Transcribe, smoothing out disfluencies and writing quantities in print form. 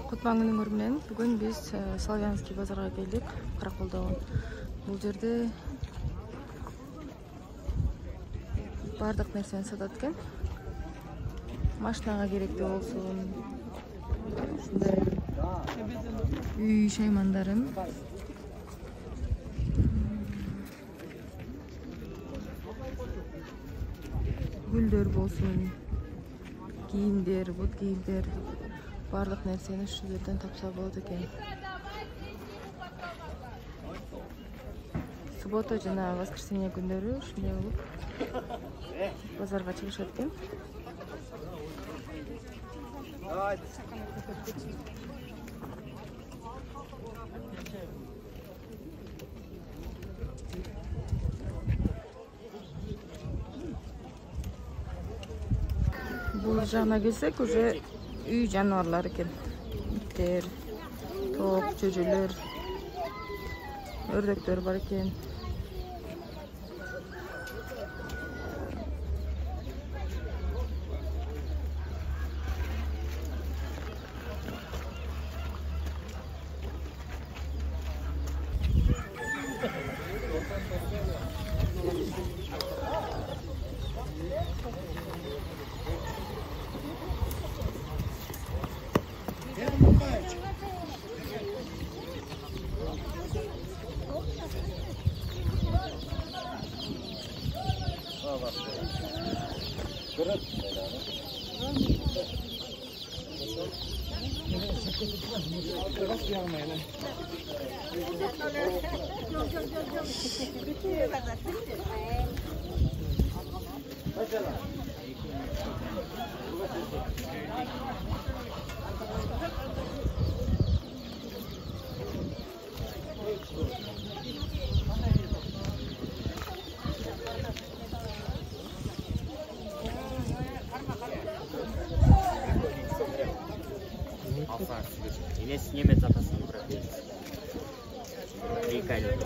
Кутман күнүңөр менен бүгүн биз Славянский базарга келдик. Караколдогу. Бул жерде бардык нерсени сатат экен. Машинага керектүү болсун. Ушундай үй шаймандарын. Гүлдөр болсун. Кийимдер, бут кийимдер. Барлык нерсени ушул жерден тапса болот экен. Суббота жана воскресенье күндөрү ушундай болуп базарга чыгышат экен. Бул жагына келсек, уже үй жаныбарлары экен. Иттер, тоок, чөжөлөр, өрдөктөр бар экен. Инес немец атасын көрөт. 2 айлык.